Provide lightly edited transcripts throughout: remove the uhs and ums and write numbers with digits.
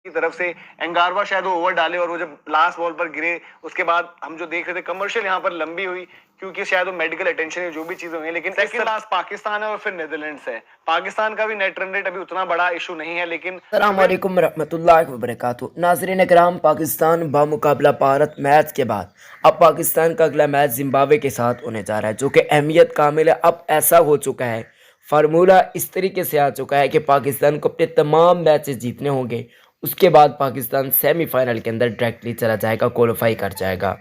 की तरफ से एंगारवा शायद वो ओवर डाले और वो जब लास्ट बॉल पर गिरे उसके बाद हम जो देख रहे थे कमर्शियल यहाँ पर लंबी हुई क्योंकि शायद वो मेडिकल अटेंशन है जो भी चीजें हुई, लेकिन सेकंड लास्ट पाकिस्तान है और फिर नीदरलैंड्स है। पाकिस्तान का भी नेट रन रेट अभी उतना बड़ा इशू नहीं है, लेकिन अस्सलाम वालेकुम रहमतुल्लाहि व बरकातुहू। नाज़रीन इकराम, पाकिस्तान बामुकाबला भारत मैच के बाद अब पाकिस्तान का अगला मैच जिम्बाब्वे के साथ होने जा रहा है, जो कि अहमियत कामिल है। अब ऐसा हो चुका है, फार्मूला इस तरीके से आ चुका है कि पाकिस्तान को अपने तमाम मैचेस जीतने होंगे। उसके बाद पाकिस्तान सेमीफाइनल के अंदर डायरेक्टली चला जाएगा, क्वालिफाई कर जाएगा।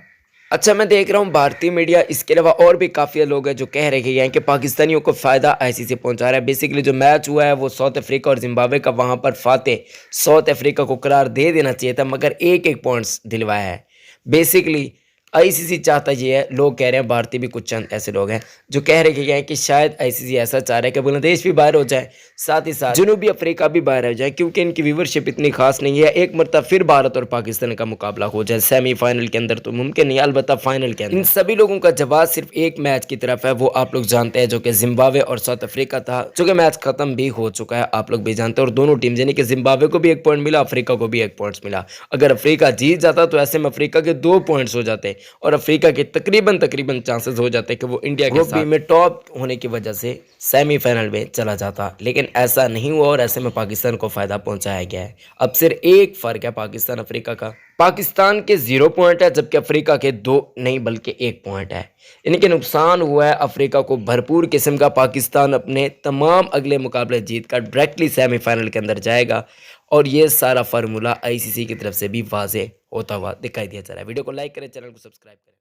अच्छा, मैं देख रहा हूँ भारतीय मीडिया, इसके अलावा और भी काफ़ी लोग हैं जो कह रहे हैं कि पाकिस्तानियों को फ़ायदा आईसीसी पहुंचा रहा है। बेसिकली जो मैच हुआ है वो साउथ अफ्रीका और जिम्बाब्वे का, वहां पर फाते साउथ अफ्रीका को करार दे देना चाहिए था, मगर एक एक पॉइंट्स दिलवाया है। बेसिकली आईसीसी चाहता ये है, लोग कह रहे हैं, भारतीय भी कुछ चंद ऐसे लोग हैं जो कह रहे हैं कि शायद आईसीसी ऐसा चाह रहा है कि बांग्लादेश भी बाहर हो जाए, साथ ही साथ जनूबी अफ्रीका भी बाहर हो जाए, क्योंकि इनकी व्यूवरशिप इतनी खास नहीं है। एक मरतबा फिर भारत और पाकिस्तान का मुकाबला हो जाए सेमीफाइनल के अंदर तो मुमकिन नहीं, अलबत्ता फाइनल के अंदर। इन सभी लोगों का जवाब सिर्फ एक मैच की तरफ है, वो आप लोग जानते हैं, जो कि जिम्बाब्वे और साउथ अफ्रीका था, जो कि मैच खत्म भी हो चुका है, आप लोग भी जानते हैं। और दोनों टीम यानी कि जिम्बाब्वे को भी 1 पॉइंट मिला, अफ्रीका को भी 1 पॉइंट मिला। अगर अफ्रीका जीत जाता तो ऐसे में अफ्रीका के 2 पॉइंट्स हो जाते और अफ्रीका के तकरीबन चांसेस हो जाते कि वो इंडिया के साथ में टॉप होने की वजह से सेमीफाइनल में चला जाता, लेकिन ऐसा नहीं हुआ और ऐसे में पाकिस्तान को फायदा पहुंचाया गया है। अब सिर्फ एक फर्क है पाकिस्तान अफ्रीका का, पाकिस्तान के 0 पॉइंट है, जबकि अफ्रीका के 2 नहीं बल्कि 1 पॉइंट है। यानी कि नुकसान हुआ है अफ्रीका को भरपूर किस्म का। पाकिस्तान अपने तमाम अगले मुकाबले जीत कर डायरेक्टली सेमीफाइनल के अंदर जाएगा और ये सारा फार्मूला आईसीसी की तरफ से भी वाजे होता हुआ दिखाई दिया जा रहा है। वीडियो को लाइक करें, चैनल को सब्सक्राइब करें।